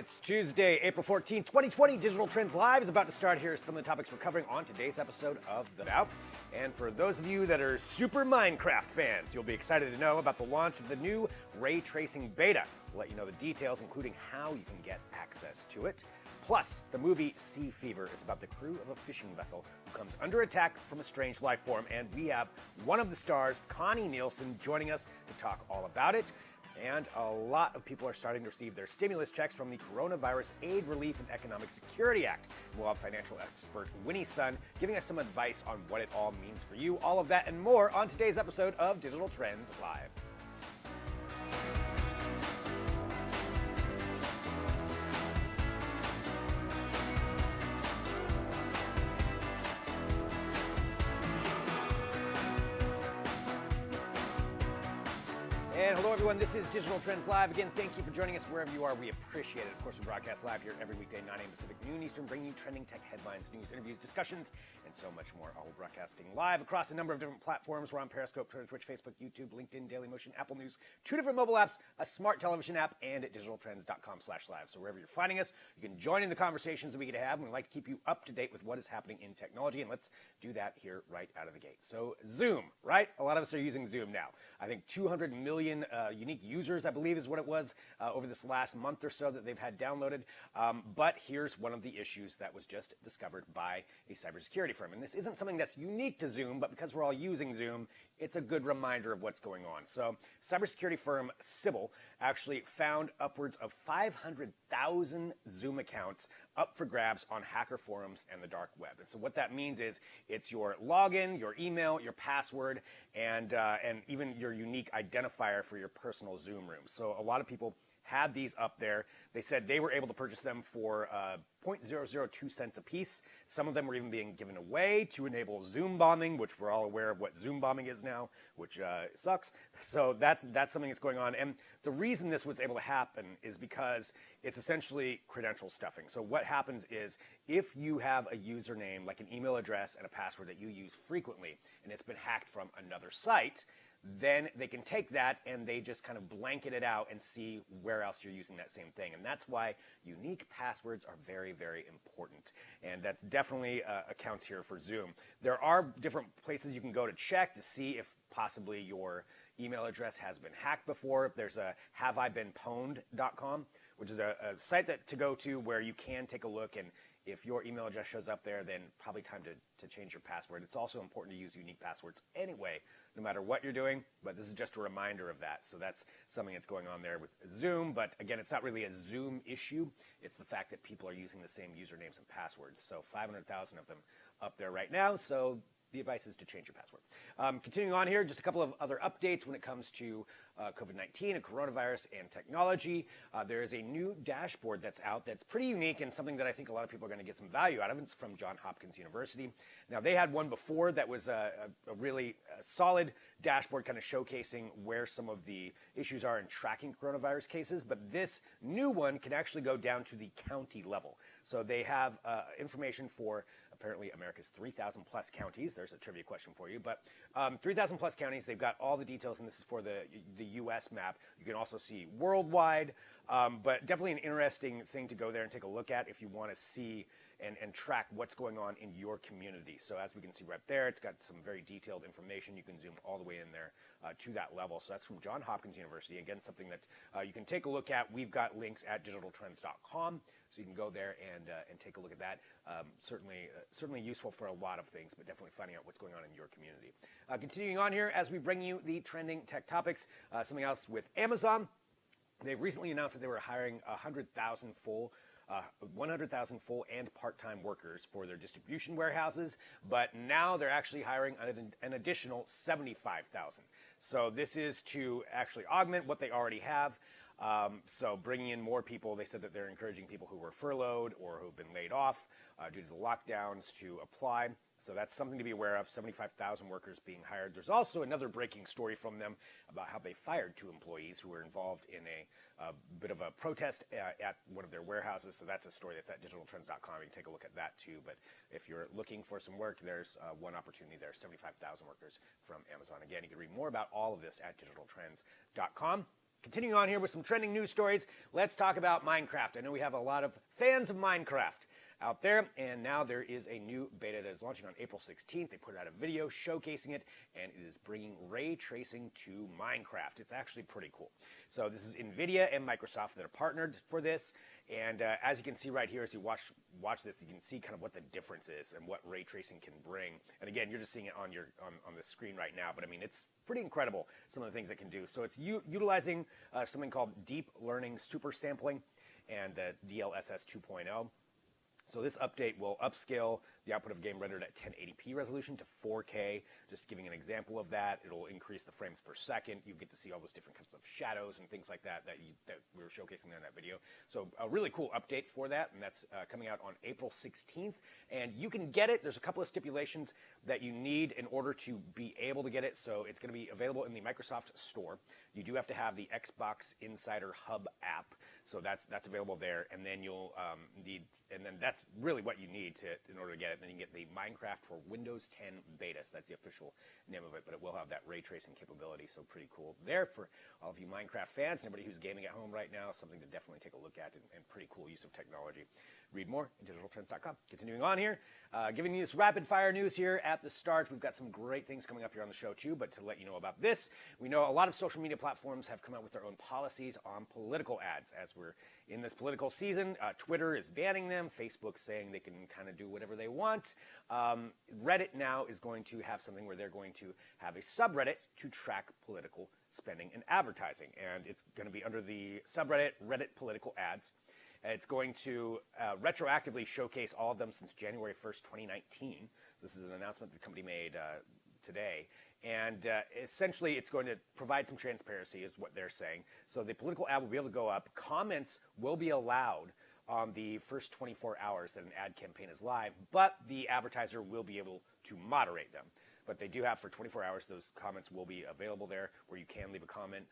It's Tuesday, April 14th, 2020. Digital Trends Live is about to start. Here are some of the topics we're covering on today's episode of The Now. And for those of you that are super Minecraft fans, you'll be excited to know about the launch of the new ray tracing beta. We'll let you know the details, including how you can get access to it. Plus, the movie Sea Fever is about the crew of a fishing vessel who comes under attack from a strange life form. And we have one of the stars, Connie Nielsen, joining us to talk all about it. And a lot of people are starting to receive their stimulus checks from the Coronavirus Aid, Relief, and Economic Security Act. We'll have financial expert Winnie Sun giving us some advice on what it all means for you. All of that and more on today's episode of Digital Trends Live. And hello, everyone. This is Digital Trends Live. Again, thank you for joining us wherever you are. We appreciate it. Of course, we broadcast live here every weekday, 9 a.m. Pacific, noon Eastern, bringing you trending tech headlines, news, interviews, discussions, and so much more. All broadcasting live across a number of different platforms. We're on Periscope, Twitter, Twitch, Facebook, YouTube, LinkedIn, Dailymotion, Apple News, 2 different mobile apps, a smart television app, and at digitaltrends.com/live. So wherever you're finding us, you can join in the conversations that we get to have. And we'd like to keep you up to date with what is happening in technology. And let's do that here right out of the gate. So Zoom, right? A lot of us are using Zoom now. I think 200 million unique users, I believe is what it was, over this last month or so that they've had downloaded. But here's one of the issues that was just discovered by a cybersecurity firm. And this isn't something that's unique to Zoom, but because we're all using Zoom, it's a good reminder of what's going on. So cybersecurity firm Sybil actually found upwards of 500,000 Zoom accounts up for grabs on hacker forums and the dark web. And so what that means is it's your login, your email, your password, and even your unique identifier for your personal Zoom room. So a lot of people had these up there. They said they were able to purchase them for 0.002 cents a piece. Some of them were even being given away to enable Zoom bombing, which we're all aware of what Zoom bombing is now, which sucks. So that's something that's going on. And the reason this was able to happen is because it's essentially credential stuffing. So what happens is if you have a username, like an email address and a password that you use frequently, and it's been hacked from another site, then they can take that and they just kind of blanket it out and see where else you're using that same thing. And that's why unique passwords are very, very important. And that's definitely accounts here for Zoom. There are different places you can go to check to see if possibly your email address has been hacked before. There's a haveibeenpwned.com, which is a site to go to where you can take a look, and if your email address shows up there, then probably time to change your password. It's also important to use unique passwords anyway, no matter what you're doing, but this is just a reminder of that. So that's something that's going on there with Zoom, but again, it's not really a Zoom issue. It's the fact that people are using the same usernames and passwords. So 500,000 of them up there right now, so the advice is to change your password. Continuing on here, just a couple of other updates when it comes to COVID-19 and coronavirus and technology. There is a new dashboard that's out that's pretty unique and something that I think a lot of people are going to get some value out of. It's from Johns Hopkins University. Now, they had one before that was a really solid dashboard kind of showcasing where some of the issues are in tracking coronavirus cases, but this new one can actually go down to the county level. So they have information for apparently America's 3,000 plus counties. There's a trivia question for you, but 3,000 plus counties. They've got all the details, and this is for the U.S. map. You can also see worldwide, but definitely an interesting thing to go there and take a look at if you want to see and track what's going on in your community. So as we can see right there, it's got some very detailed information. You can zoom all the way in there to that level. So that's from Johns Hopkins University. Again, something that you can take a look at. We've got links at digitaltrends.com, so you can go there and take a look at that. Certainly useful for a lot of things, but definitely finding out what's going on in your community. Continuing on here, as we bring you the trending tech topics, something else with Amazon. They recently announced that they were hiring 100,000 full and part-time workers for their distribution warehouses, but now they're actually hiring an additional 75,000. So this is to actually augment what they already have. So bringing in more people. They said that they're encouraging people who were furloughed or who've been laid off due to the lockdowns to apply. So that's something to be aware of, 75,000 workers being hired. There's also another breaking story from them about how they fired 2 employees who were involved in a bit of a protest at one of their warehouses. So that's a story that's at digitaltrends.com. You can take a look at that too. But if you're looking for some work, there's one opportunity there, 75,000 workers from Amazon. Again, you can read more about all of this at digitaltrends.com. Continuing on here with some trending news stories, let's talk about Minecraft. I know we have a lot of fans of Minecraft out there, and now there is a new beta that is launching on April 16th. They put out a video showcasing it, and it is bringing ray tracing to Minecraft. It's actually pretty cool. So this is NVIDIA and Microsoft that are partnered for this, and as you can see right here, as you watch this, you can see kind of what the difference is and what ray tracing can bring. And again, you're just seeing it on the screen right now, but I mean, it's pretty incredible, some of the things it can do. So it's utilizing something called deep learning super sampling, and that's DLSS 2.0. So this update will upscale the output of a game rendered at 1080p resolution to 4K. Just giving an example of that, it'll increase the frames per second. You get to see all those different kinds of shadows and things like that that we were showcasing there in that video. So a really cool update for that, and that's coming out on April 16th. And you can get it. There's a couple of stipulations that you need in order to be able to get it. So it's going to be available in the Microsoft Store. You do have to have the Xbox Insider Hub app. So that's available there, and then you'll need, and then that's really what you need in order to get it. And then you can get the Minecraft for Windows 10 beta. So that's the official name of it, but it will have that ray tracing capability. So pretty cool there for all of you Minecraft fans. Anybody who's gaming at home right now, something to definitely take a look at, and pretty cool use of technology. Read more at digitaltrends.com. Continuing on here, giving you this rapid fire news here at the start. We've got some great things coming up here on the show too, but to let you know about this, we know a lot of social media platforms have come out with their own policies on political ads. As we're in this political season, Twitter is banning them, Facebook saying they can kind of do whatever they want. Reddit now is going to have something where they're going to have a subreddit to track political spending and advertising, and it's going to be under the subreddit Reddit political ads. It's going to retroactively showcase all of them since January 1st, 2019. This is an announcement the company made today. And essentially, it's going to provide some transparency, is what they're saying. So the political ad will be able to go up. Comments will be allowed on the first 24 hours that an ad campaign is live, but the advertiser will be able to moderate them. But they do have, for 24 hours, those comments will be available there where you can leave a comment.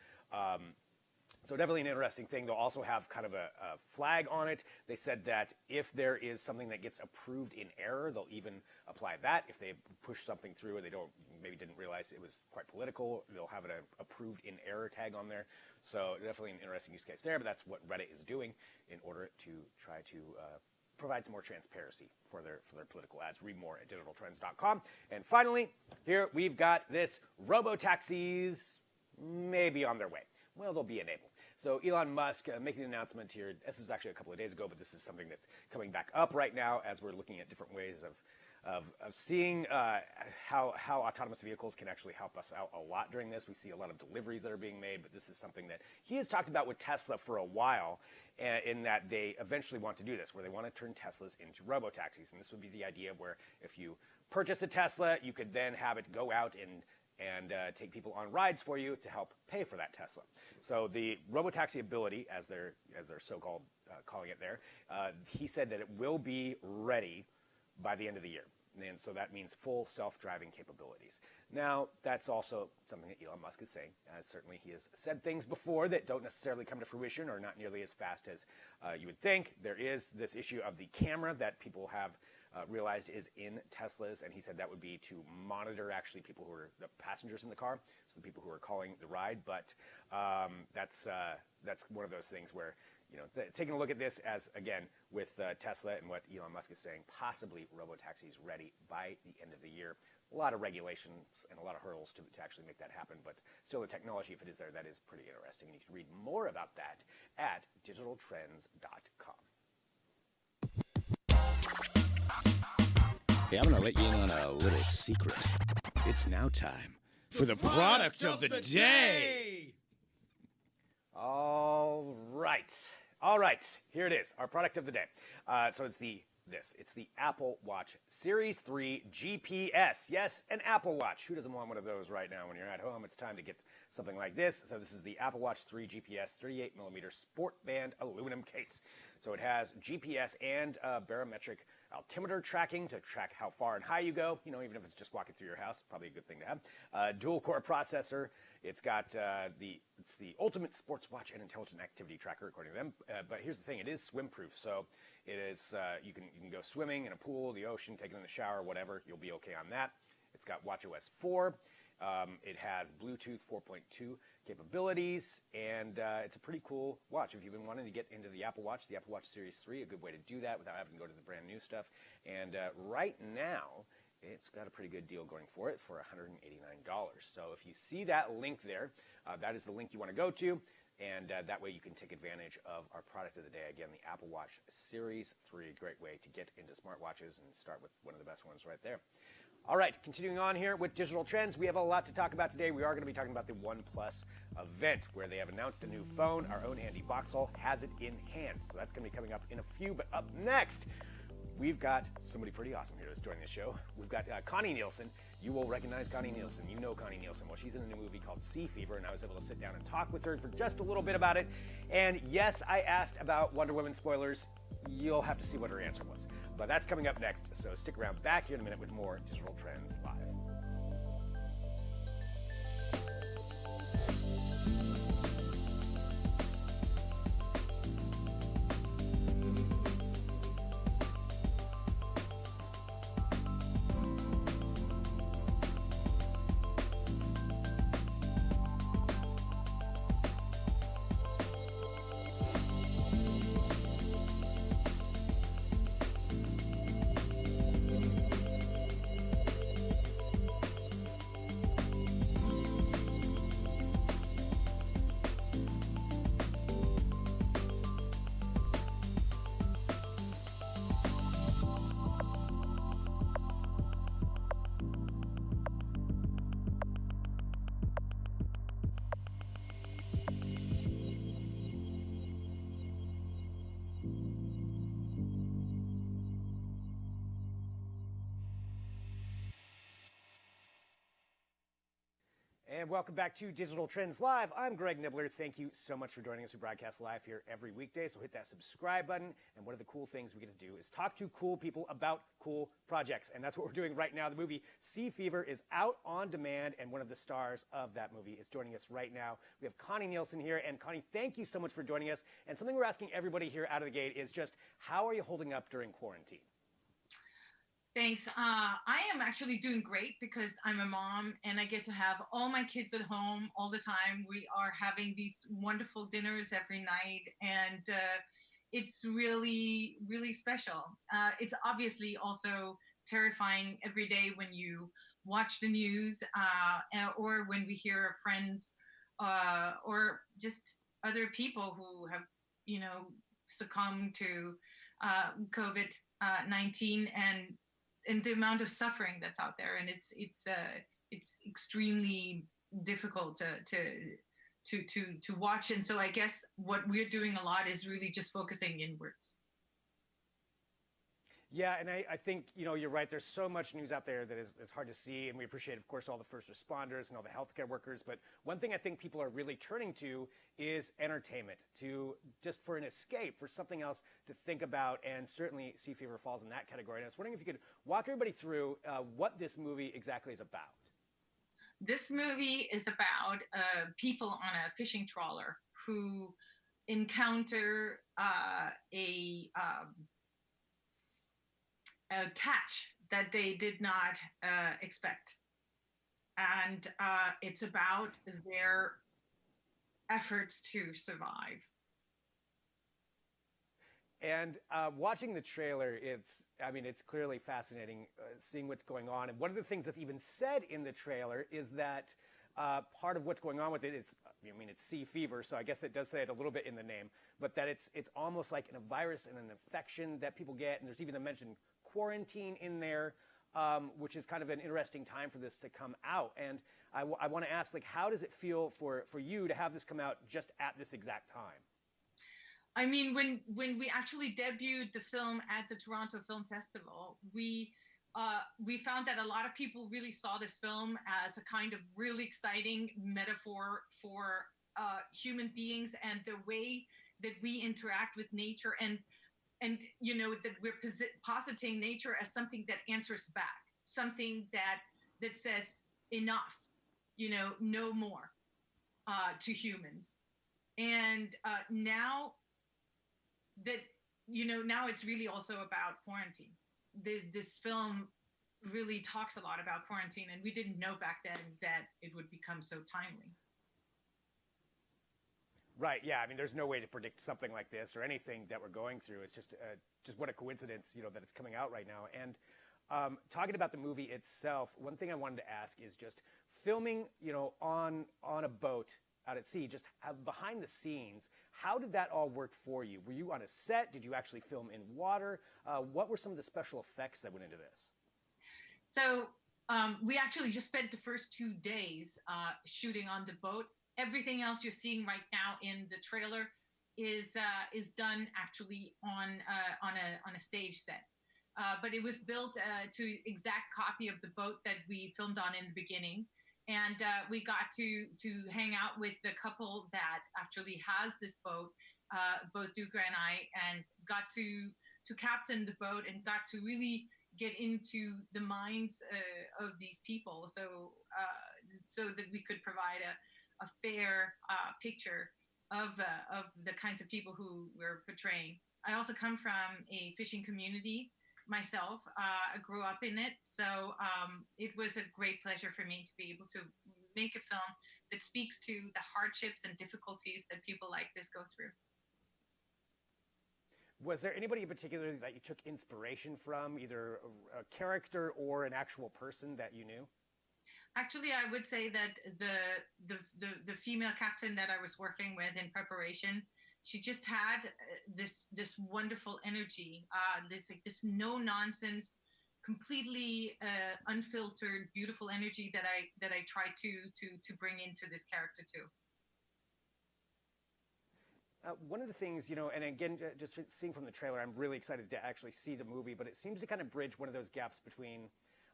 So definitely an interesting thing. They'll also have kind of a flag on it. They said that if there is something that gets approved in error, they'll even apply that. If they push something through and they maybe didn't realize it was quite political, they'll have an approved in error tag on there. So definitely an interesting use case there, but that's what Reddit is doing in order to try to provide some more transparency for their political ads. Read more at digitaltrends.com. And finally, here we've got this robo-taxis maybe on their way. Well, they'll be enabled. So Elon Musk making an announcement here. This was actually a couple of days ago, but this is something that's coming back up right now as we're looking at different ways of seeing how autonomous vehicles can actually help us out a lot during this. We see a lot of deliveries that are being made, but this is something that he has talked about with Tesla for a while, in that they eventually want to do this, where they want to turn Teslas into robo-taxis. And this would be the idea where if you purchase a Tesla, you could then have it go out and take people on rides for you to help pay for that Tesla. So the robotaxi ability, as they're so-called calling it there, he said that it will be ready by the end of the year. And so that means full self-driving capabilities. Now, that's also something that Elon Musk is saying. Certainly he has said things before that don't necessarily come to fruition or not nearly as fast as you would think. There is this issue of the camera that people have realized is in Teslas, and he said that would be to monitor actually people who are the passengers in the car, so the people who are calling the ride. But that's one of those things where, taking a look at this as, again, with Tesla and what Elon Musk is saying, possibly robotaxis ready by the end of the year. A lot of regulations and a lot of hurdles to actually make that happen, but still the technology, if it is there, that is pretty interesting. And you can read more about that at digitaltrends.com. Hey, I'm going to let you in on a little secret. It's now time for the product of the day. All right. Here it is, our product of the day. So it's the Apple Watch Series 3 GPS. Yes, an Apple Watch. Who doesn't want one of those right now when you're at home? It's time to get something like this. So this is the Apple Watch 3 GPS 38mm sport band aluminum case. So it has GPS and barometric altimeter tracking to track how far and high you go, even if it's just walking through your house, probably a good thing to have. Dual core processor. It's got it's the ultimate sports watch and intelligent activity tracker, according to them. But here's the thing, it is swim proof. So it is, you can go swimming in a pool, the ocean, taking in the shower, whatever, you'll be okay on that. It's got watchOS 4. It has Bluetooth 4.2 capabilities, and it's a pretty cool watch. If you've been wanting to get into the Apple Watch Series 3, a good way to do that without having to go to the brand new stuff. And right now, it's got a pretty good deal going for it for $189. So if you see that link there, that is the link you want to go to. And that way you can take advantage of our product of the day. Again, the Apple Watch Series 3, great way to get into smartwatches and start with one of the best ones right there. All right, continuing on here with digital trends, we have a lot to talk about today. We are going to be talking about the OnePlus event where they have announced a new phone. Our own Andy Boxall has it in hand. So that's going to be coming up in a few. But up next, we've got somebody pretty awesome here that's joining the show. We've got Connie Nielsen. You will recognize Connie Nielsen. You know Connie Nielsen. Well, she's in a new movie called Sea Fever, and I was able to sit down and talk with her for just a little bit about it. And yes, I asked about Wonder Woman spoilers. You'll have to see what her answer was. But that's coming up next, so stick around back here in a minute with more Digital Trends Live. And welcome back to Digital Trends Live. I'm Greg Nibbler. Thank you so much for joining us. We broadcast live here every weekday, so hit that subscribe button. And one of the cool things we get to do is talk to cool people about cool projects. And that's what we're doing right now. The movie Sea Fever is out on demand, and one of the stars of that movie is joining us right now. We have Connie Nielsen here. And Connie, thank you so much for joining us. And something we're asking everybody here out of the gate is just, how are you holding up during quarantine? Thanks. I am actually doing great because I'm a mom and I get to have all my kids at home all the time. We are having these wonderful dinners every night, and it's really, really special. It's obviously also terrifying every day when you watch the news or when we hear friends or just other people who have, succumbed to COVID-19 and the amount of suffering that's out there, and it's extremely difficult to watch. And so I guess what we're doing a lot is really just focusing inwards. Yeah, and I think, you're right. There's so much news out there that is hard to see, and we appreciate, of course, all the first responders and all the healthcare workers. But one thing I think people are really turning to is entertainment, just for an escape, for something else to think about, and certainly Sea Fever falls in that category. And I was wondering if you could walk everybody through what this movie exactly is about. This movie is about people on a fishing trawler who encounter a catch that they did not expect. And it's about their efforts to survive. And watching the trailer, it's clearly fascinating seeing what's going on. And one of the things that's even said in the trailer is that part of what's going on with it is, it's sea fever, so I guess it does say it a little bit in the name, but that it's almost like a virus and an infection that people get. And there's even a mention quarantine in there, which is kind of an interesting time for this to come out. And I want to ask, how does it feel for you to have this come out just at this exact time? I mean, when we actually debuted the film at the Toronto Film Festival, we found that a lot of people really saw this film as a kind of really exciting metaphor for human beings and the way that we interact with nature, and that we're positing nature as something that answers back, something that says enough, no more to humans. And now that now it's really also about quarantine. This film really talks a lot about quarantine, and we didn't know back then that it would become so timely. Right. Yeah. I mean, there's no way to predict something like this or anything that we're going through. It's just what a coincidence, that it's coming out right now. And talking about the movie itself, one thing I wanted to ask is just filming, on a boat out at sea, just behind the scenes. How did that all work for you? Were you on a set? Did you actually film in water? What were some of the special effects that went into this? So we actually just spent the first 2 days shooting on the boat. Everything else you're seeing right now in the trailer is done actually on a stage set. But it was built to exact copy of the boat that we filmed on in the beginning, and we got to hang out with the couple that actually has this boat, both Duca and I, and got to captain the boat and got to really get into the minds of these people, so that we could provide a fair picture of the kinds of people who we're portraying. I also come from a fishing community myself. I grew up in it, so it was a great pleasure for me to be able to make a film that speaks to the hardships and difficulties that people like this go through. Was there anybody in particular that you took inspiration from, either a character or an actual person that you knew? Actually, I would say that the female captain that I was working with in preparation, she just had this wonderful energy, this no nonsense, completely unfiltered, beautiful energy that I try to bring into this character too. One of the things, and again, just seeing from the trailer, I'm really excited to actually see the movie, but it seems to kind of bridge one of those gaps between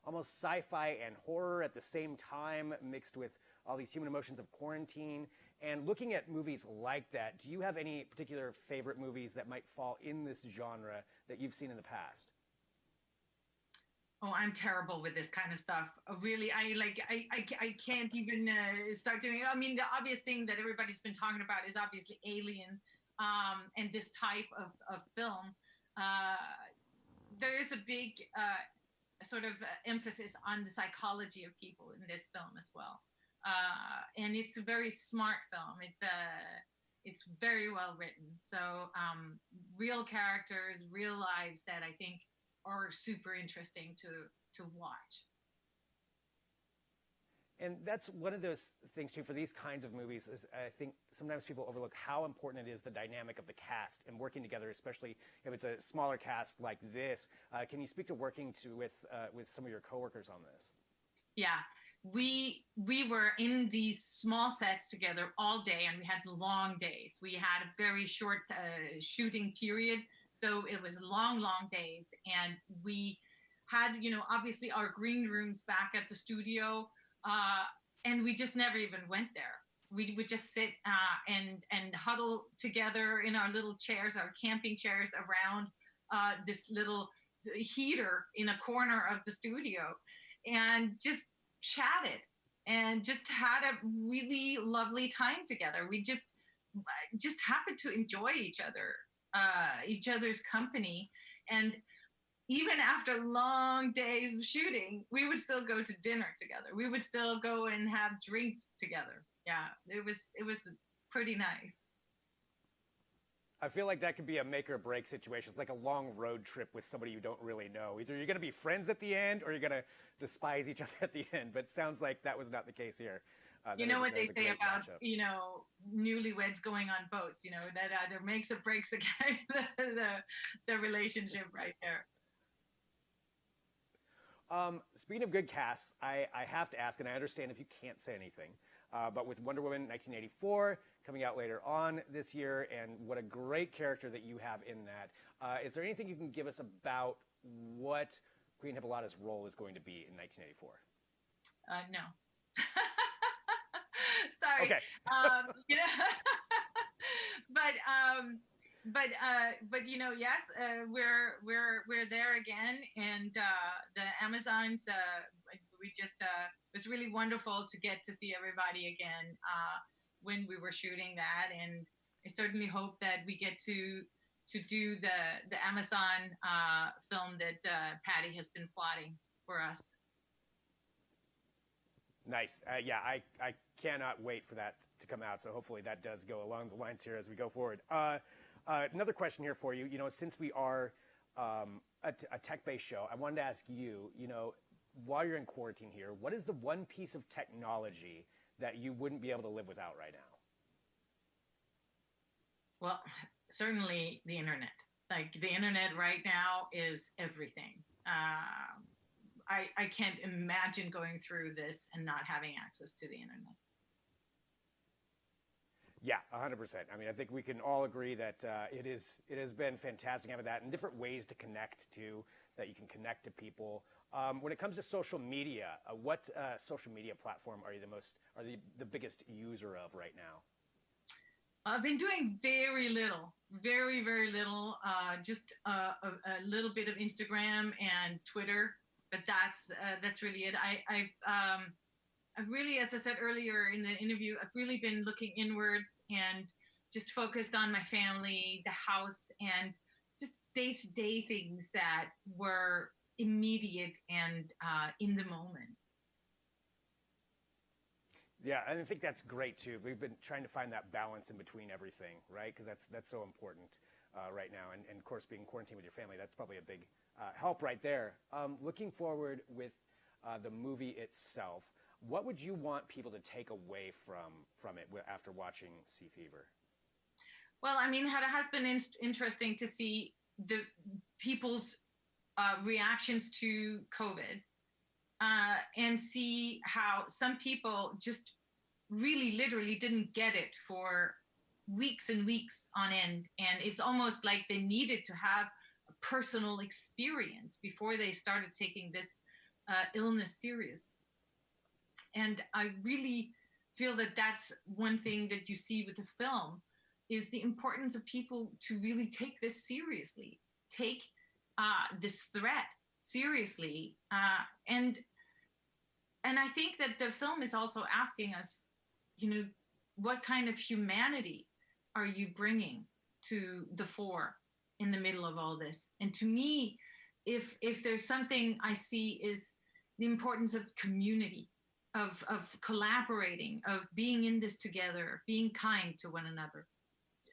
almost sci-fi and horror at the same time, mixed with all these human emotions of quarantine. And looking at movies like that, do you have any particular favorite movies that might fall in this genre that you've seen in the past? Oh, I'm terrible with this kind of stuff. Really, I can't even start doing it. I mean, the obvious thing that everybody's been talking about is obviously Alien, and this type of film. There is a big sort of emphasis on the psychology of people in this film as well, and it's a very smart film. It's very well written. So real characters, real lives that I think are super interesting to watch. And that's one of those things too for these kinds of movies is I think sometimes people overlook how important it is the dynamic of the cast and working together, especially if it's a smaller cast like this. Can you speak to working with some of your coworkers on this? Yeah, we were in these small sets together all day, and we had long days. We had a very short shooting period, so it was long days, and we had, obviously our green rooms back at the studio, and we just never even went there. We would just sit and huddle together in our little chairs, our camping chairs, around this little heater in a corner of the studio, and just chatted and just had a really lovely time together. We just happened to enjoy each other's company. And even after long days of shooting, we would still go to dinner together. We would still go and have drinks together. Yeah, it was pretty nice. I feel like that could be a make or break situation. It's like a long road trip with somebody you don't really know. Either you're going to be friends at the end or you're going to despise each other at the end. But it sounds like that was not the case here. You know what they say about, newlyweds going on boats, that either makes or breaks the relationship right there. Speaking of good casts, I have to ask, and I understand if you can't say anything, but with Wonder Woman 1984 coming out later on this year, and what a great character that you have in that, is there anything you can give us about what Queen Hippolyta's role is going to be in 1984? No. Sorry. Okay. But yes, we're there again, and the Amazons. We just it was really wonderful to get to see everybody again when we were shooting that, and I certainly hope that we get to do the Amazon film that Patty has been plotting. for us. Nice. Yeah, I cannot wait for that to come out. So hopefully that does go along the lines here as we go forward. Another question here for you. You know, since we are a tech-based show, I wanted to ask you, you know, while you're in quarantine here, what is the one piece of technology that you wouldn't be able to live without right now? Well, certainly the internet. Like the internet right now is everything. I can't imagine going through this and not having access to the internet. Yeah, 100%. I mean, I think we can all agree that it has been fantastic having that and different ways to connect to, that you can connect to people. When it comes to social media, what social media platform are you the biggest user of right now? I've been doing very little, very, very little, just a little bit of Instagram and Twitter, but that's really it. I've really, as I said earlier in the interview, I've really been looking inwards and just focused on my family, the house, and just day-to-day things that were immediate and in the moment. Yeah, and I think that's great too. We've been trying to find that balance in between everything, right? Because that's so important right now. And of course, being quarantined with your family, that's probably a big help right there. Looking forward with the movie itself, what would you want people to take away from it after watching Sea Fever? Well, I mean, it has been interesting to see the people's reactions to COVID. And see how some people just really literally didn't get it for weeks and weeks on end. And it's almost like they needed to have a personal experience before they started taking this illness serious. And I really feel that that's one thing that you see with the film is the importance of people to really take this seriously, take this threat seriously. And I think that the film is also asking us, you know, what kind of humanity are you bringing to the fore in the middle of all this? And to me, if there's something I see is the importance of community, of collaborating, of being in this together, being kind to one another,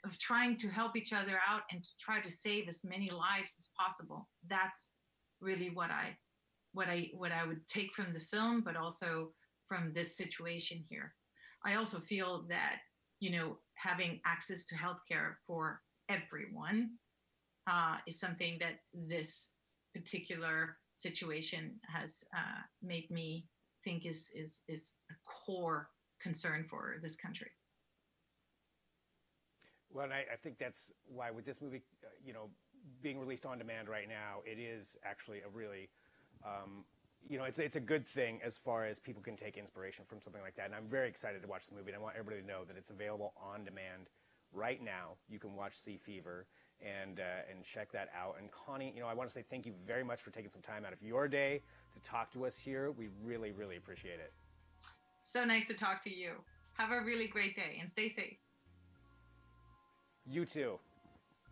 of trying to help each other out and to try to save as many lives as possible. That's really what I would take from the film, but also from this situation here. I also feel that, you know, having access to healthcare for everyone is something that this particular situation has made me think is a core concern for this country. Well, and I think that's why with this movie, you know, being released on demand right now, it is actually a really, you know, it's a good thing as far as people can take inspiration from something like that. And I'm very excited to watch the movie. And I want everybody to know that it's available on demand right now. You can watch Sea Fever and check that out. And Connie, you know, I want to say thank you very much for taking some time out of your day to talk to us here. We really, really appreciate it. So nice to talk to you. Have a really great day and stay safe. You too.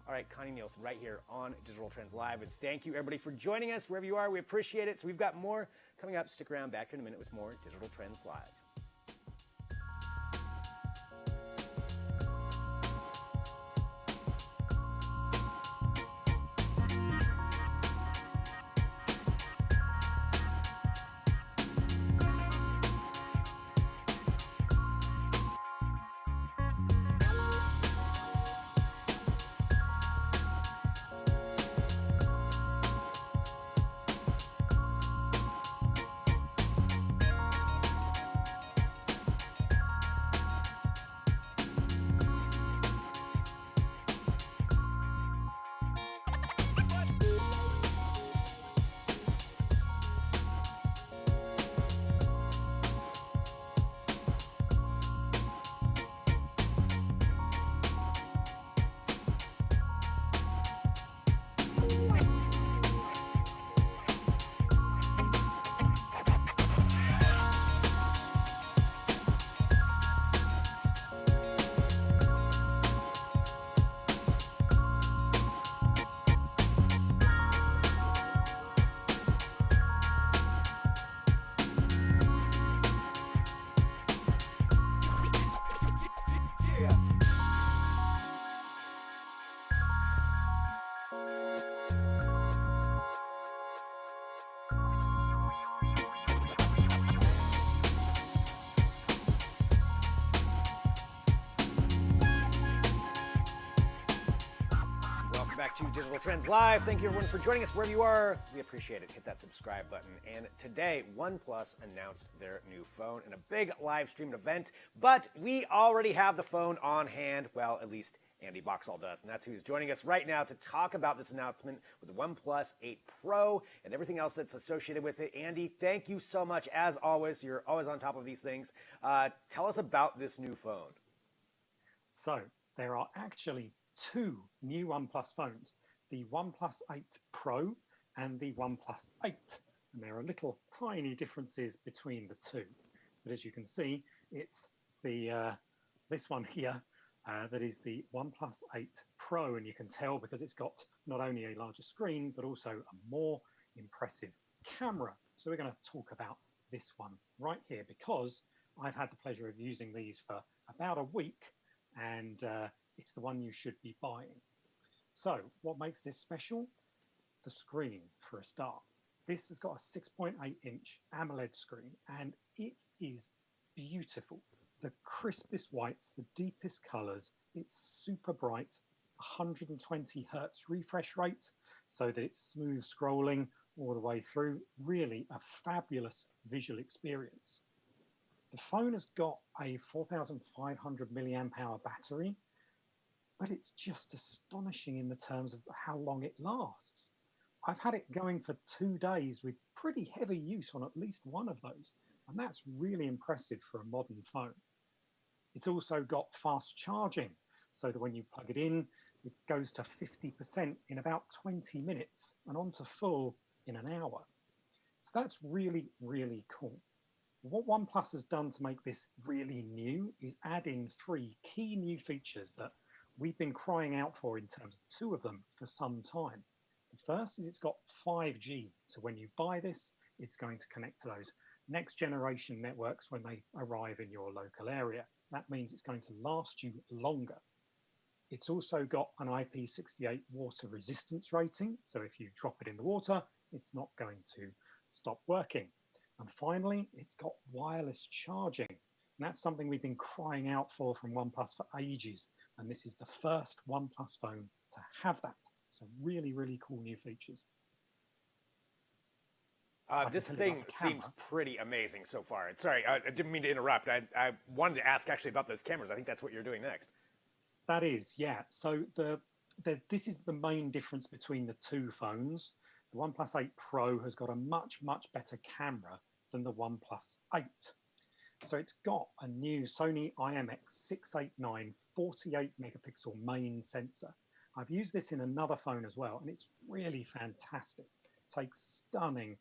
All right, Connie Nielsen right here on Digital Trends Live. And thank you, everybody, for joining us wherever you are. We appreciate it. So we've got more coming up. Stick around back here in a minute with more Digital Trends Live. back to Digital Trends Live. Thank you, everyone, for joining us wherever you are. We appreciate it. Hit that subscribe button. And today, OnePlus announced their new phone in a big live streamed event. But we already have the phone on hand. Well, at least Andy Boxall does. And that's who's joining us right now to talk about this announcement with the OnePlus 8 Pro and everything else that's associated with it. Andy, thank you so much. As always, you're always on top of these things. Tell us about this new phone. So there are actually two new OnePlus phones, the OnePlus 8 Pro and the OnePlus 8. And there are little tiny differences between the two. But as you can see, it's the this one here that is the OnePlus 8 Pro. And you can tell because it's got not only a larger screen, but also a more impressive camera. So we're going to talk about this one right here because I've had the pleasure of using these for about a week. And it's the one you should be buying. So what makes this special? The screen, for a start. This has got a 6.8-inch AMOLED screen, and it is beautiful. The crispest whites, the deepest colors. It's super bright, 120 hertz refresh rate, so that it's smooth scrolling all the way through. Really a fabulous visual experience. The phone has got a 4,500 milliamp hour battery, but it's just astonishing in the terms of how long it lasts. I've had it going for 2 days with pretty heavy use on at least one of those, and that's really impressive for a modern phone. It's also got fast charging, so that when you plug it in, it goes to 50% in about 20 minutes and onto full in an hour. So that's really, really cool. What OnePlus has done to make this really new is add in 3 key new features that we've been crying out for in terms of 2 of them for some time. The first is it's got 5G. So when you buy this, it's going to connect to those next generation networks when they arrive in your local area. That means it's going to last you longer. It's also got an IP68 water resistance rating. So if you drop it in the water, it's not going to stop working. And finally, it's got wireless charging. And that's something we've been crying out for from OnePlus for ages. And this is the first OnePlus phone to have that. So really, really cool new features. This thing seems pretty amazing so far. Sorry, I didn't mean to interrupt. I wanted to ask actually about those cameras. I think that's what you're doing next. That is, yeah. So this is the main difference between the 2 phones. The OnePlus 8 Pro has got a much, much better camera than the OnePlus 8. So it's got a new Sony IMX689 48 megapixel main sensor. I've used this in another phone as well, and it's really fantastic. It takes stunning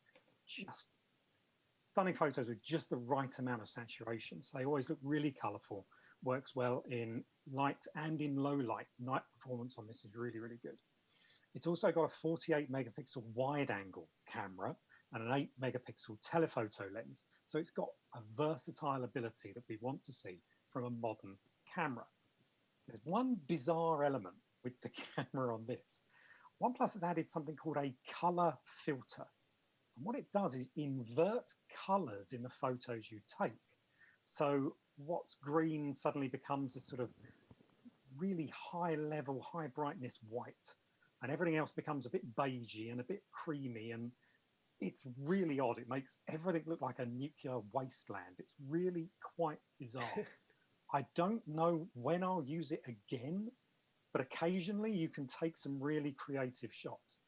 photos with just the right amount of saturation. So they always look really colorful, works well in light and in low light. Night performance on this is really, really good. It's also got a 48 megapixel wide angle camera and an 8 megapixel telephoto lens. So it's got a versatile ability that we want to see from a modern camera. There's one bizarre element with the camera on this. OnePlus has added something called a color filter. And what it does is invert colors in the photos you take. So what's green suddenly becomes a sort of really high level, high brightness white. And everything else becomes a bit beigey and a bit creamy, and it's really odd. It makes everything look like a nuclear wasteland. It's really quite bizarre. I don't know when I'll use it again, but occasionally you can take some really creative shots.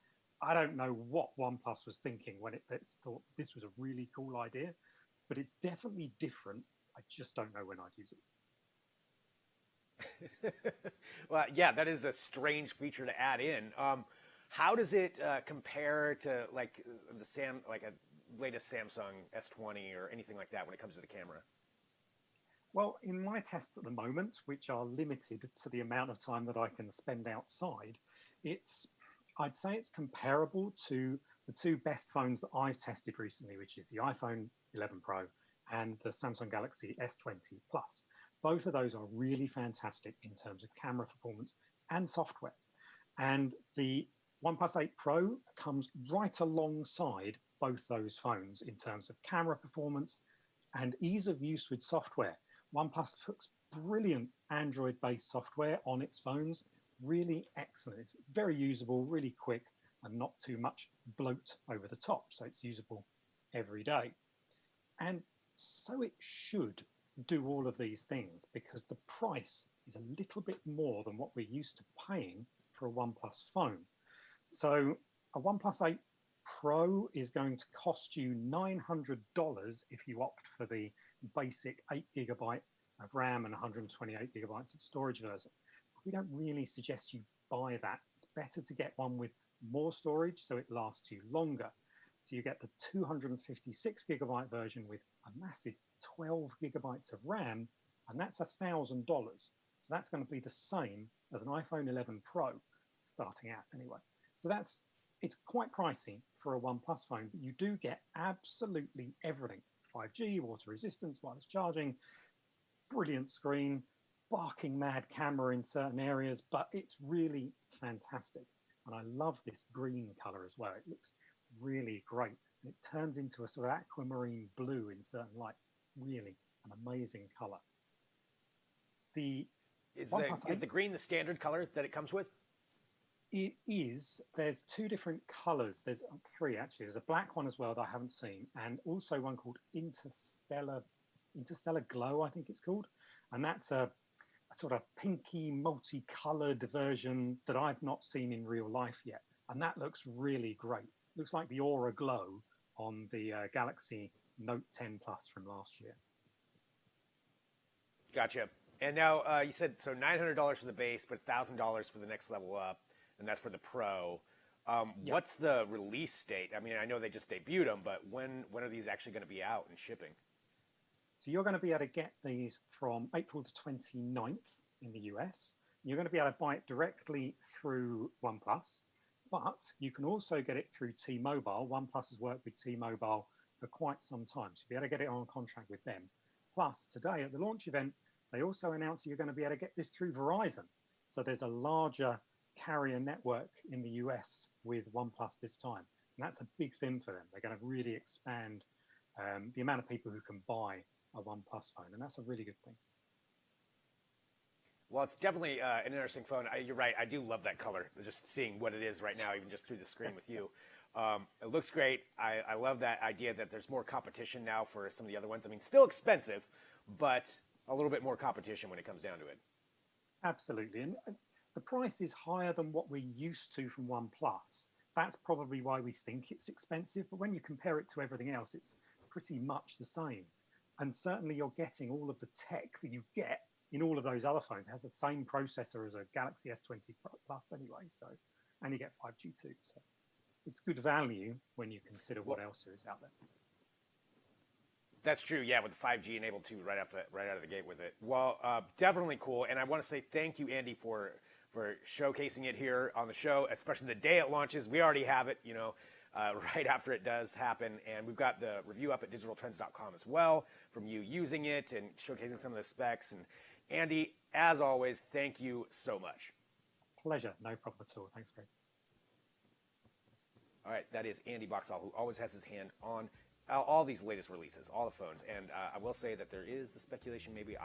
I don't know what OnePlus was thinking when it thought this was a really cool idea, but it's definitely different. I just don't know when I'd use it. Well, yeah, that is a strange feature to add in. How does it compare to like a latest Samsung S20 or anything like that when it comes to the camera? Well, in my tests at the moment, which are limited to the amount of time that I can spend outside, I'd say it's comparable to the 2 best phones that I've tested recently, which is the iPhone 11 Pro and the Samsung Galaxy S20 Plus. Both of those are really fantastic in terms of camera performance and software. And the OnePlus 8 Pro comes right alongside both those phones in terms of camera performance and ease of use with software. OnePlus puts brilliant Android-based software on its phones, really excellent. It's very usable, really quick, and not too much bloat over the top. So it's usable every day. And so it should do all of these things because the price is a little bit more than what we're used to paying for a OnePlus phone. So a OnePlus 8 Pro is going to cost you $900 if you opt for the basic 8GB of RAM and 128GB of storage version. But we don't really suggest you buy that. It's better to get one with more storage so it lasts you longer. So you get the 256GB version with a massive 12GB of RAM, and that's $1,000. So that's going to be the same as an iPhone 11 Pro, starting out anyway. So it's quite pricey for a OnePlus phone, but you do get absolutely everything. 5G, water resistance, wireless charging, brilliant screen, barking mad camera in certain areas, but it's really fantastic. And I love this green color as well. It looks really great. It turns into a sort of aquamarine blue in certain light. Really an amazing color. Is the green the standard color that it comes with? It is. There's two different colors. There's three actually. There's a black one as well that I haven't seen, and also one called Interstellar Glow, I think it's called. And that's a sort of pinky, multicolored version that I've not seen in real life yet. And that looks really great. Looks like the Aura Glow on the Galaxy Note 10 Plus from last year. Gotcha. And now you said so $900 for the base, but $1,000 for the next level up, and that's for the Pro. Yep. What's the release date? I mean, I know they just debuted them, but when are these actually going to be out and shipping? So you're going to be able to get these from April the 29th in the US. You're going to be able to buy it directly through OnePlus, but you can also get it through T-Mobile. OnePlus has worked with T-Mobile for quite some time, so you'll be able to get it on contract with them. Plus, today at the launch event, they also announced you're going to be able to get this through Verizon. So there's a larger carrier network in the US with OnePlus this time. And that's a big thing for them. They're going to really expand the amount of people who can buy a OnePlus phone, and that's a really good thing. Well, it's definitely an interesting phone. You're right. I do love that color. Just seeing what it is right now, even just through the screen with you. It looks great. I love that idea that there's more competition now for some of the other ones. I mean, still expensive, but a little bit more competition when it comes down to it. Absolutely. And the price is higher than what we're used to from OnePlus. That's probably why we think it's expensive. But when you compare it to everything else, it's pretty much the same. And certainly you're getting all of the tech that you get in all of those other phones. It has the same processor as a Galaxy S20 Plus anyway. So, and you get 5G too. So it's good value when you consider what else there is out there. That's true, yeah, with the 5G enabled too, right out of the gate with it. Well, definitely cool, and I want to say thank you, Andy, for showcasing it here on the show, especially the day it launches. We already have it, right after it does happen, and we've got the review up at digitaltrends.com as well from you using it and showcasing some of the specs. And Andy, as always, thank you so much. Pleasure, no problem at all. Thanks, Greg. All right, that is Andy Boxall, who always has his hand on all these latest releases, all the phones. And I will say that there is the speculation maybe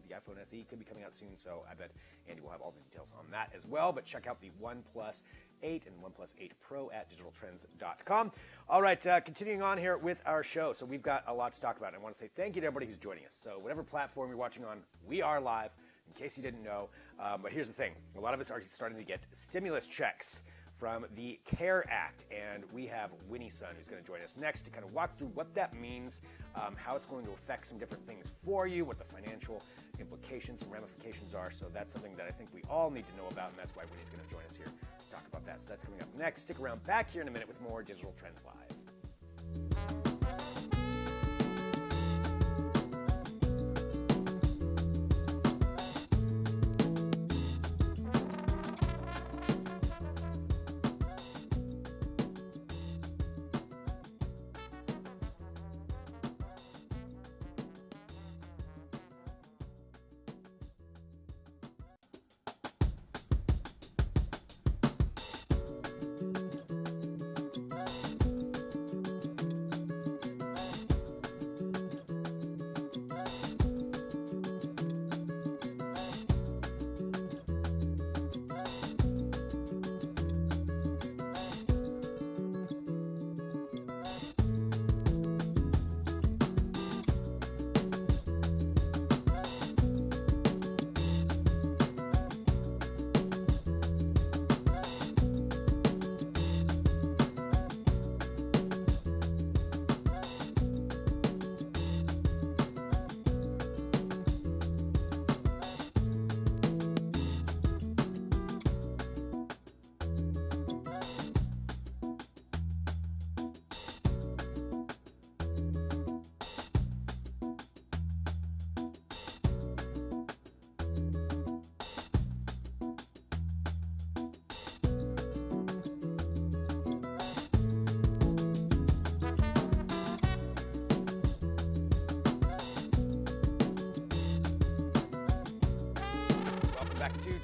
the iPhone SE could be coming out soon, so I bet Andy will have all the details on that as well. But check out the OnePlus 8 and OnePlus 8 Pro at digitaltrends.com. All right, continuing on here with our show. So we've got a lot to talk about. And I want to say thank you to everybody who's joining us. So whatever platform you're watching on, we are live, in case you didn't know. But here's the thing. A lot of us are starting to get stimulus checks from the CARE Act, and we have Winnie Sun, who's going to join us next to kind of walk through what that means, how it's going to affect some different things for you, what the financial implications and ramifications are. So that's something that I think we all need to know about, and that's why Winnie's going to join us here to talk about that. So that's coming up next. Stick around back here in a minute with more Digital Trends Live.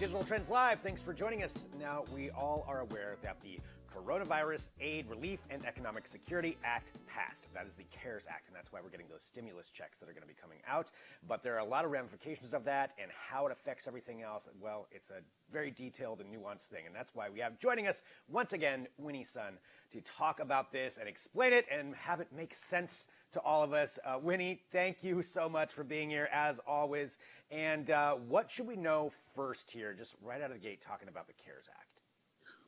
Digital Trends Live. Thanks for joining us. Now, we all are aware that the Coronavirus Aid, Relief, and Economic Security Act passed. That is the CARES Act, and that's why we're getting those stimulus checks that are going to be coming out. But there are a lot of ramifications of that, and how it affects everything else, well, it's a very detailed and nuanced thing, and that's why we have joining us once again Winnie Sun to talk about this and explain it and have it make sense to all of us. Winnie, thank you so much for being here, as always. And what should we know first here, just right out of the gate, talking about the CARES Act?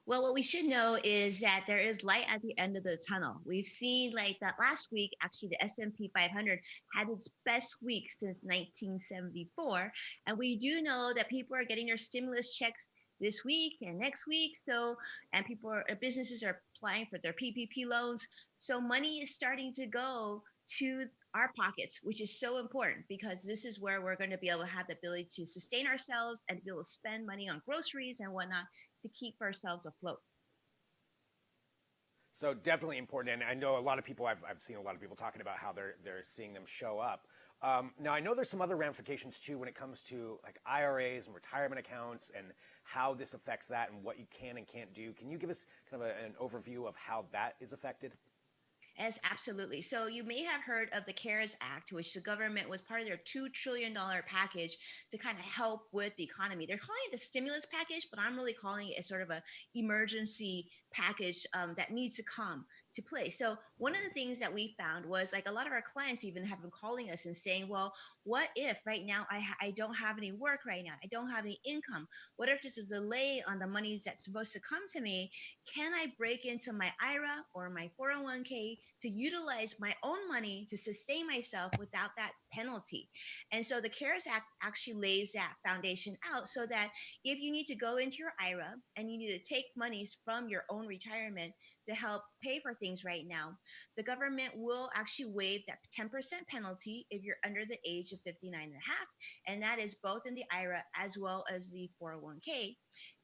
Well, what we should know is that there is light at the end of the tunnel. We've seen like that last week, actually the S&P 500 had its best week since 1974. And we do know that people are getting their stimulus checks this week and next week. So, and businesses are applying for their PPP loans. So money is starting to go to our pockets, which is so important because this is where we're going to be able to have the ability to sustain ourselves and to be able to spend money on groceries and whatnot to keep ourselves afloat. So definitely important, and I know a lot of people. I've seen a lot of people talking about how they're seeing them show up. Now I know there's some other ramifications too when it comes to like IRAs and retirement accounts and how this affects that and what you can and can't do. Can you give us kind of an overview of how that is affected? Yes, absolutely. So you may have heard of the CARES Act, which the government was part of their $2 trillion package to kind of help with the economy. They're calling it the stimulus package, but I'm really calling it a sort of a emergency package that needs to come to play. So one of the things that we found was like a lot of our clients even have been calling us and saying, well, what if right now I don't have any work right now? I don't have any income. What if there's a delay on the monies that's supposed to come to me? Can I break into my IRA or my 401k to utilize my own money to sustain myself without that penalty? And so the CARES Act actually lays that foundation out so that if you need to go into your IRA and you need to take monies from your own retirement to help pay for things right now, the government will actually waive that 10% penalty if you're under the age of 59 and a half. And that is both in the IRA as well as the 401k.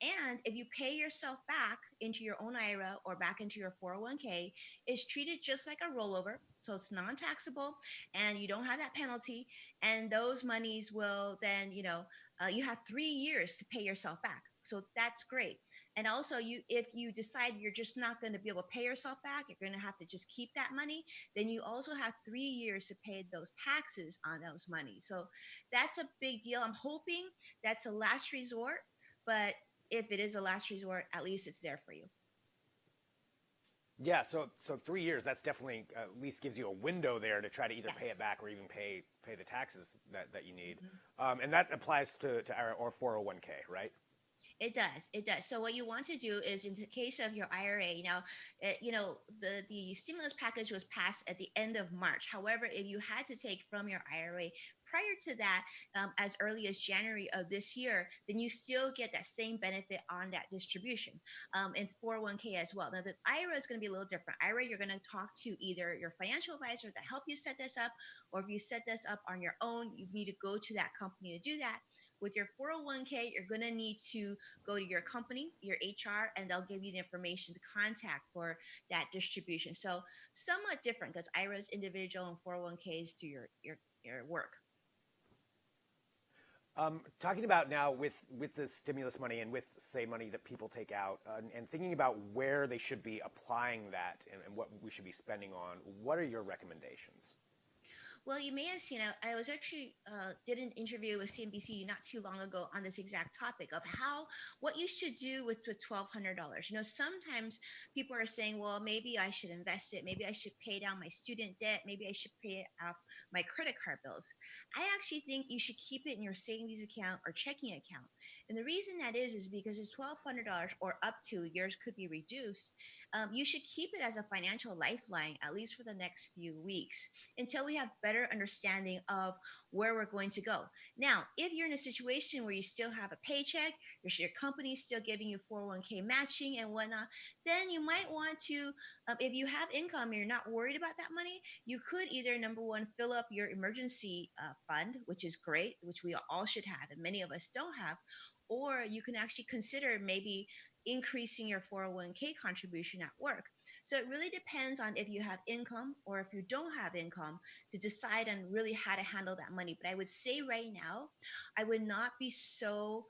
And if you pay yourself back into your own IRA or back into your 401k, it's treated just like a rollover. So it's non-taxable and you don't have that penalty. And those monies will then, you have 3 years to pay yourself back. So that's great. And also, if you decide you're just not going to be able to pay yourself back, you're going to have to just keep that money, then you also have 3 years to pay those taxes on those money. So that's a big deal. I'm hoping that's a last resort, but if it is a last resort, at least it's there for you. Yeah, so 3 years, that's definitely at least gives you a window there to try to either pay it back or even pay the taxes that you need. Mm-hmm. And that applies to our or 401k, right? It does. It does. So what you want to do is, in the case of your IRA, now, the stimulus package was passed at the end of March. However, if you had to take from your IRA prior to that, as early as January of this year, then you still get that same benefit on that distribution. And 401k as well. Now, the IRA is going to be a little different. IRA, you're going to talk to either your financial advisor to help you set this up, or if you set this up on your own, you need to go to that company to do that. With your 401k, you're going to need to go to your company, your HR, and they'll give you the information to contact for that distribution. So somewhat different because IRA is individual and 401ks to your work. Talking about now with the stimulus money and with, say, money that people take out and thinking about where they should be applying that and what we should be spending on, what are your recommendations? Well, you may have seen, I was actually did an interview with CNBC not too long ago on this exact topic of what you should do with $1,200. Sometimes people are saying, well, maybe I should invest it. Maybe I should pay down my student debt. Maybe I should pay off my credit card bills. I actually think you should keep it in your savings account or checking account. And the reason that is because it's $1,200 or up to, yours could be reduced. You should keep it as a financial lifeline, at least for the next few weeks, until we have better understanding of where we're going to go. Now, if you're in a situation where you still have a paycheck, your company is still giving you 401k matching and whatnot, then you might want to, if you have income and you're not worried about that money, you could either, number one, fill up your emergency fund, which is great, which we all should have, and many of us don't have, or you can actually consider maybe increasing your 401k contribution at work. So it really depends on if you have income or if you don't have income to decide on really how to handle that money. But I would say right now, I would not be so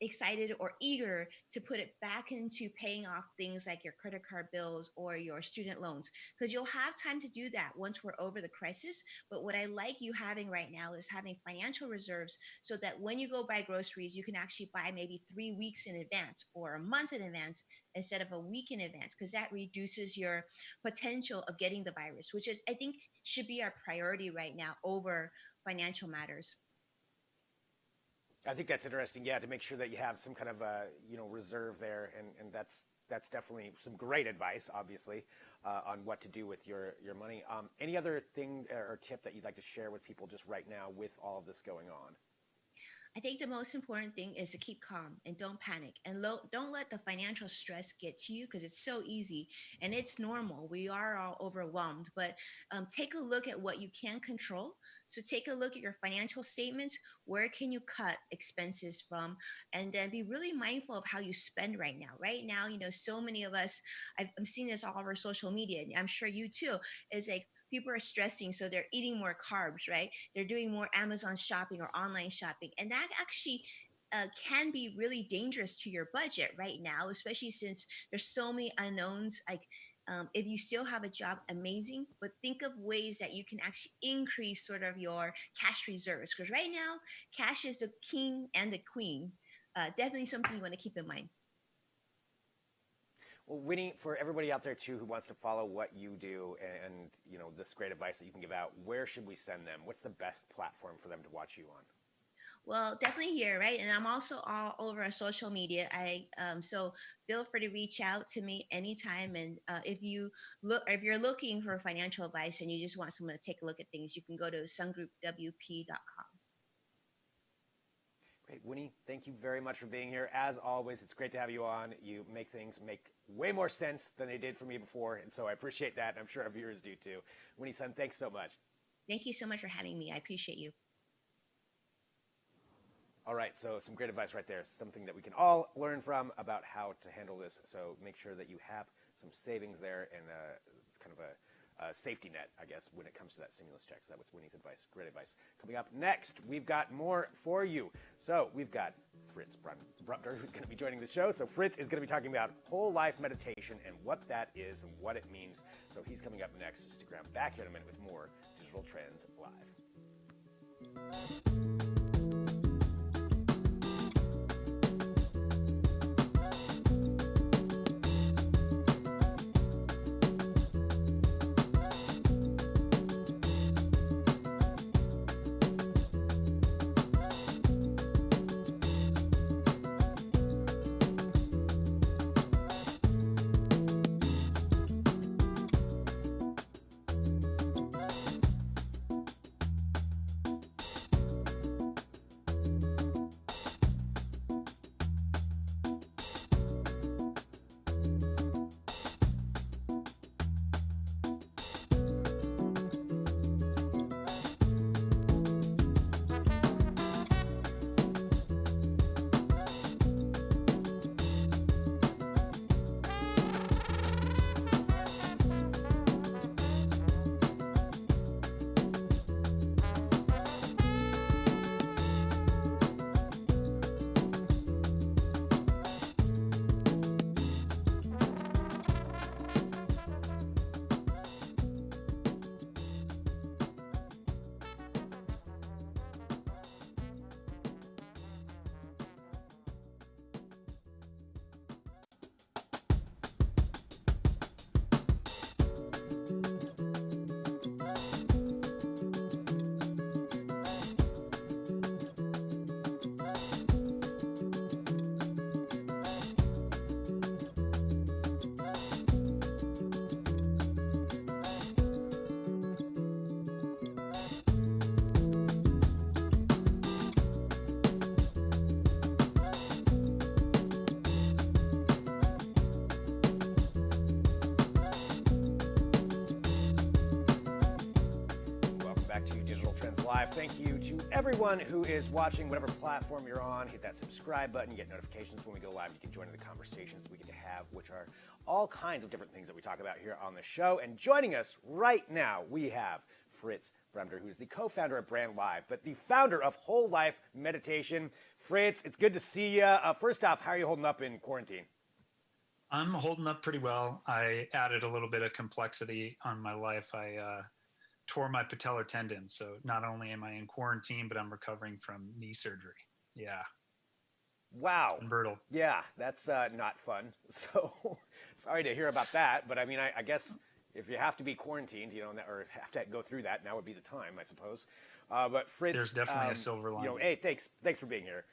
excited or eager to put it back into paying off things like your credit card bills or your student loans, because you'll have time to do that once we're over the crisis. But what I like you having right now is having financial reserves so that when you go buy groceries, you can actually buy maybe 3 weeks in advance or a month in advance instead of a week in advance, because that reduces your potential of getting the virus, which is, I think, should be our priority right now over financial matters. I think that's interesting. Yeah, to make sure that you have some kind of reserve there, and that's definitely some great advice, obviously, on what to do with your money. Any other thing or tip that you'd like to share with people just right now with all of this going on? I think the most important thing is to keep calm and don't panic, and don't let the financial stress get to you, because it's so easy and it's normal. We are all overwhelmed, but take a look at what you can control. So take a look at your financial statements. Where can you cut expenses from? And then be really mindful of how you spend right now. Right now, so many of us, I'm seeing this all over social media, and I'm sure you too, is like people are stressing, so they're eating more carbs, right? They're doing more Amazon shopping or online shopping, and that actually can be really dangerous to your budget right now, especially since there's so many unknowns. Like, if you still have a job, amazing, but think of ways that you can actually increase sort of your cash reserves, because right now, cash is the king and the queen. Definitely something you want to keep in mind. Well, Winnie, for everybody out there too who wants to follow what you do and this great advice that you can give out, where should we send them? What's the best platform for them to watch you on? Well, definitely here, right? And I'm also all over our social media. So feel free to reach out to me anytime. And if you're looking for financial advice and you just want someone to take a look at things, you can go to sungroupwp.com. Great. Winnie, thank you very much for being here. As always, it's great to have you on. You make things make way more sense than they did for me before, and so I appreciate that, and I'm sure our viewers do too. Winnie-san, thanks so much. Thank you so much for having me. I appreciate you. All right, so some great advice right there. Something that we can all learn from about how to handle this. So make sure that you have some savings there, and it's kind of a safety net, I guess, when it comes to that stimulus check. So that was Winnie's advice. Great advice. Coming up next, we've got more for you. So we've got Fritz Bruckner, who's going to be joining the show. So Fritz is going to be talking about whole life meditation and what that is and what it means. So he's coming up next. Stick around, back here in a minute with more Digital Trends Live. Live. Thank you to everyone who is watching, whatever platform you're on. Hit that subscribe button. You get notifications when we go live. You can join in the conversations we get to have, which are all kinds of different things that we talk about here on the show. And joining us right now, we have Fritz Bremner, who's the co-founder of Brand Live, but the founder of Whole Life Meditation. Fritz, it's good to see you. First off, how are you holding up in quarantine? I'm holding up pretty well. I added a little bit of complexity on my life. I tore my patellar tendon, so not only am I in quarantine, but I'm recovering from knee surgery. Yeah. Wow. It's been brutal. Yeah, that's not fun. So sorry to hear about that. But I mean, I guess if you have to be quarantined, or have to go through that, now would be the time, I suppose. But Fritz, there's definitely a silver lining. Hey, thanks for being here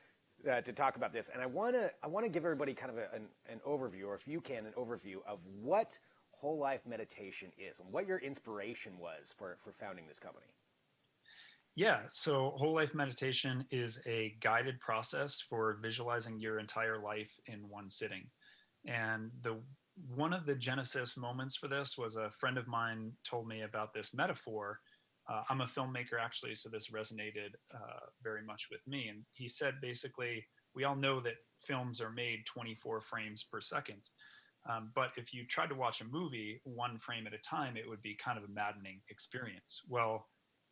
to talk about this. And I want to give everybody kind of an overview, or if you can, an overview of what Whole Life Meditation is and what your inspiration was for founding this company. Yeah, so Whole Life Meditation is a guided process for visualizing your entire life in one sitting. And one of the genesis moments for this was a friend of mine told me about this metaphor. I'm a filmmaker, actually, so this resonated very much with me. And he said, basically, we all know that films are made 24 frames per second. But if you tried to watch a movie one frame at a time, it would be kind of a maddening experience. Well,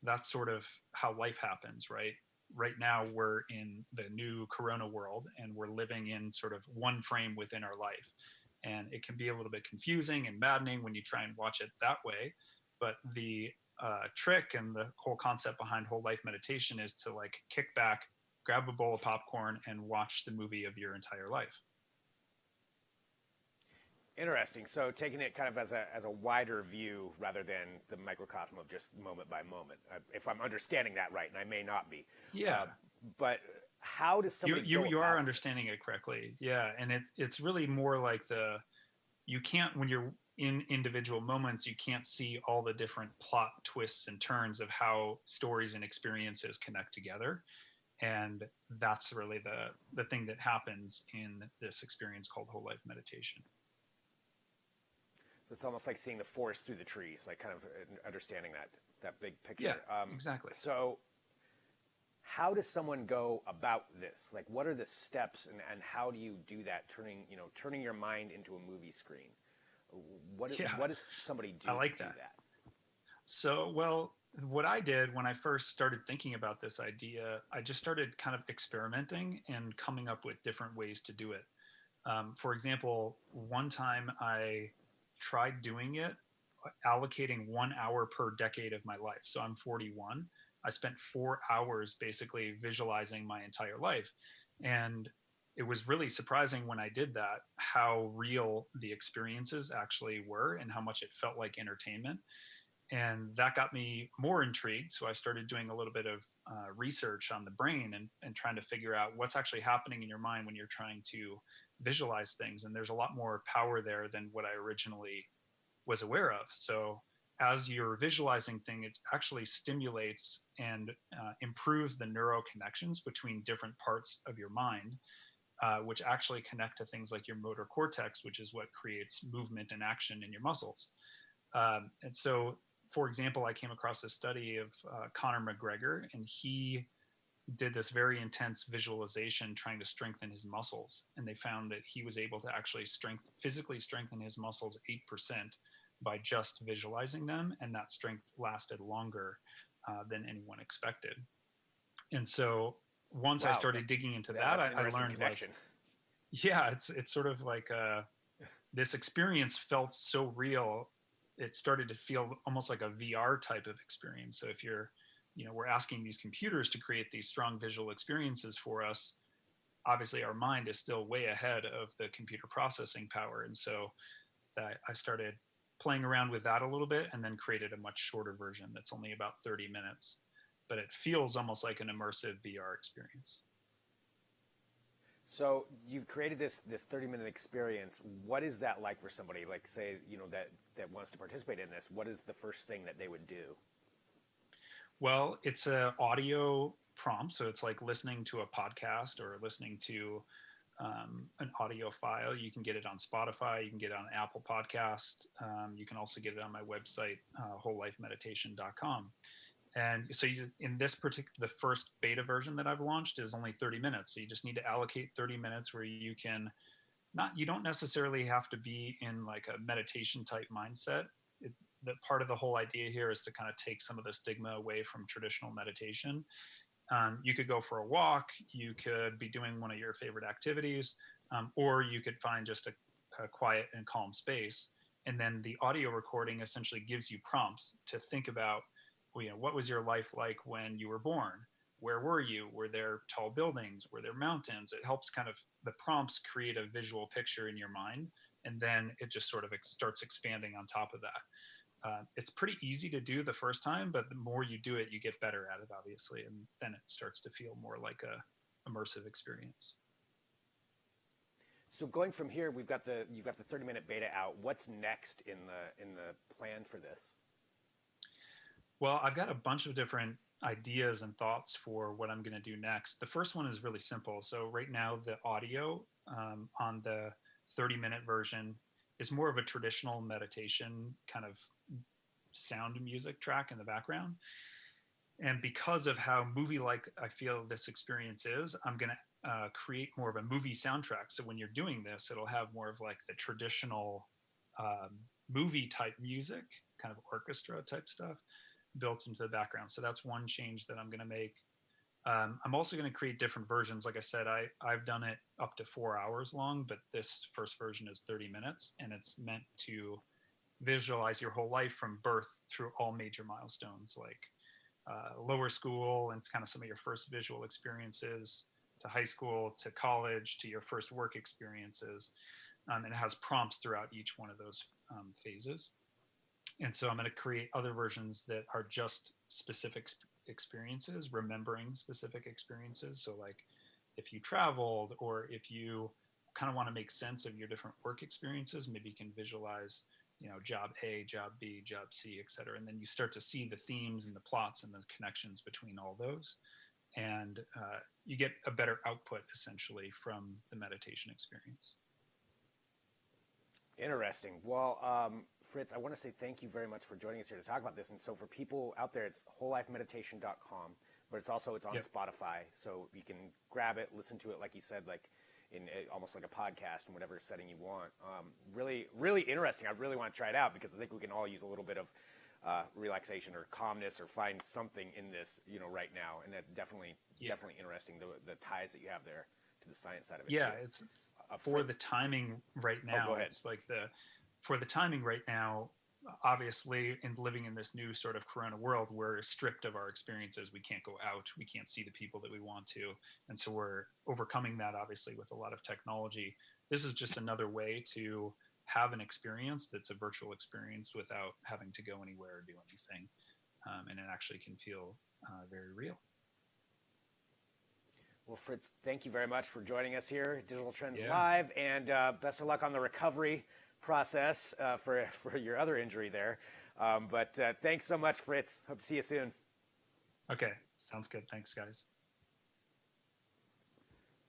that's sort of how life happens, right? Right now, we're in the new Corona world, and we're living in sort of one frame within our life. And it can be a little bit confusing and maddening when you try and watch it that way. But the trick and the whole concept behind Whole Life Meditation is to like kick back, grab a bowl of popcorn, and watch the movie of your entire life. Interesting. So taking it kind of as a wider view rather than the microcosm of just moment by moment, if I'm understanding that right, and I may not be. Yeah. But how does somebody you are understanding it correctly? Yeah, and it's really more like you can't, when you're in individual moments, you can't see all the different plot twists and turns of how stories and experiences connect together. And that's really the thing that happens in this experience called Whole Life Meditation. So it's almost like seeing the forest through the trees, like kind of understanding that big picture. Yeah, exactly. So how does someone go about this? Like, what are the steps, and how do you do that? Turning your mind into a movie screen. What does somebody do to do that? So, well, what I did when I first started thinking about this idea, I just started kind of experimenting and coming up with different ways to do it. For example, one time I tried doing it, allocating 1 hour per decade of my life. So I'm 41. I spent 4 hours basically visualizing my entire life. And it was really surprising when I did that, how real the experiences actually were and how much it felt like entertainment. And that got me more intrigued. So I started doing a little bit of research on the brain and trying to figure out what's actually happening in your mind when you're trying to visualize things. And there's a lot more power there than what I originally was aware of. So as you're visualizing things, it actually stimulates and improves the neural connections between different parts of your mind, which actually connect to things like your motor cortex, which is what creates movement and action in your muscles. And so, for example, I came across this study of Conor McGregor, and he did this very intense visualization trying to strengthen his muscles. And they found that he was able to actually physically strengthen his muscles 8% by just visualizing them. And that strength lasted longer than anyone expected. And so once I started digging into that, I learned connection. It's sort of like this experience felt so real. It started to feel almost like a VR type of experience. So if we're asking these computers to create these strong visual experiences for us, obviously our mind is still way ahead of the computer processing power. And so I started playing around with that a little bit and then created a much shorter version that's only about 30 minutes, but it feels almost like an immersive VR experience. So you've created this 30-minute experience. What is that like for somebody, like say, that wants to participate in this? What is the first thing that they would do? Well, it's an audio prompt. So it's like listening to a podcast or listening to an audio file. You can get it on Spotify. You can get it on Apple Podcast. You can also get it on my website, wholelifemeditation.com. And so in this the first beta version that I've launched is only 30 minutes. So you just need to allocate 30 minutes where you don't necessarily have to be in like a meditation type mindset. the part of the whole idea here is to kind of take some of the stigma away from traditional meditation. You could go for a walk, you could be doing one of your favorite activities, or you could find just a quiet and calm space. And then the audio recording essentially gives you prompts to think about, well, what was your life like when you were born? Where were you? Were there tall buildings? Were there mountains? It helps kind of, the prompts create a visual picture in your mind, and then it just sort of starts expanding on top of that. It's pretty easy to do the first time, but the more you do it, you get better at it, obviously, and then it starts to feel more like a immersive experience. So going from here, you've got the 30-minute beta out. What's next in the plan for this? Well, I've got a bunch of different ideas and thoughts for what I'm going to do next. The first one is really simple. So right now, the audio on the 30-minute version is more of a traditional meditation kind of sound music track in the background. And because of how movie-like I feel this experience is, I'm going to create more of a movie soundtrack. So when you're doing this, it'll have more of like the traditional movie type music, kind of orchestra type stuff built into the background. So that's one change that I'm going to make. I'm also going to create different versions. Like I said, I've done it up to 4 hours long, but this first version is 30 minutes, and it's meant to visualize your whole life from birth through all major milestones, like lower school and kind of some of your first visual experiences, to high school, to college, to your first work experiences. And it has prompts throughout each one of those phases. And so I'm going to create other versions that are just specific experiences, remembering specific experiences. So like if you traveled, or if you kind of want to make sense of your different work experiences, maybe you can visualize, job A, job B, job C, et cetera. And then you start to see the themes and the plots and the connections between all those. And you get a better output essentially from the meditation experience. Interesting. Well, Fritz, I want to say thank you very much for joining us here to talk about this. And so for people out there, it's wholelifemeditation.com, but it's on Spotify, so you can grab it, listen to it, like you said, like in almost like a podcast in whatever setting you want. Really, really interesting. I really want to try it out because I think we can all use a little bit of relaxation or calmness, or find something in this, right now. And that definitely interesting, the ties that you have there to the science side of it. Yeah, too. it's for the timing right now. Go ahead. It's like for the timing right now, obviously, in living in this new sort of corona world, we're stripped of our experiences. We can't go out. We can't see the people that we want to. And so we're overcoming that, obviously, with a lot of technology. This is just another way to have an experience that's a virtual experience without having to go anywhere or do anything. And it actually can feel very real. Well, Fritz, thank you very much for joining us here at Digital Trends Live, and best of luck on the recovery process for your other injury there. But thanks so much, Fritz. Hope to see you soon. Okay, sounds good. Thanks, guys.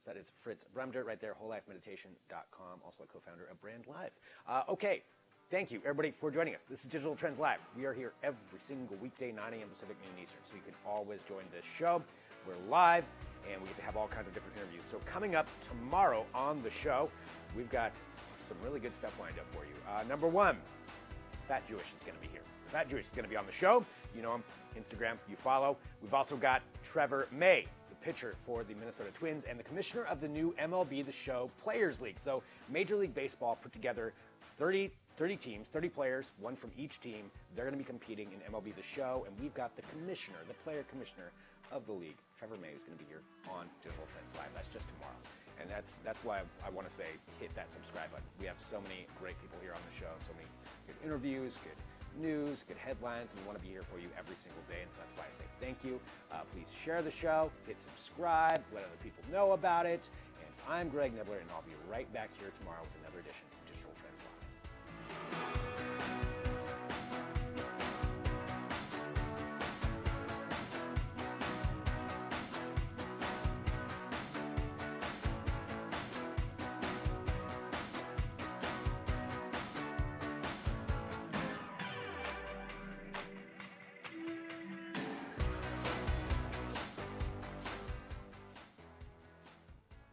So that is Fritz Bremder right there, wholelifemeditation.com, also a co-founder of Brand Live. Okay, thank you, everybody, for joining us. This is Digital Trends Live. We are here every single weekday, 9 a.m. Pacific, noon Eastern, so you can always join this show. We're live, and we get to have all kinds of different interviews. So coming up tomorrow on the show, we've got some really good stuff lined up for you. Number one, Fat Jewish is going to be here. Fat Jewish is going to be on the show. You know him, Instagram, you follow. We've also got Trevor May, the pitcher for the Minnesota Twins and the commissioner of the new MLB The Show Players League. So Major League Baseball put together 30 teams, 30 players, one from each team. They're going to be competing in MLB The Show, and we've got the commissioner, the player commissioner of the league, Trevor May, is going to be here on Digital Trends Live. That's just tomorrow. And that's why I want to say hit that subscribe button. We have so many great people here on the show, so many good interviews, good news, good headlines, and we want to be here for you every single day. And so that's why I say thank you. Please share the show, hit subscribe, let other people know about it. And I'm Greg Nibbler, and I'll be right back here tomorrow with another edition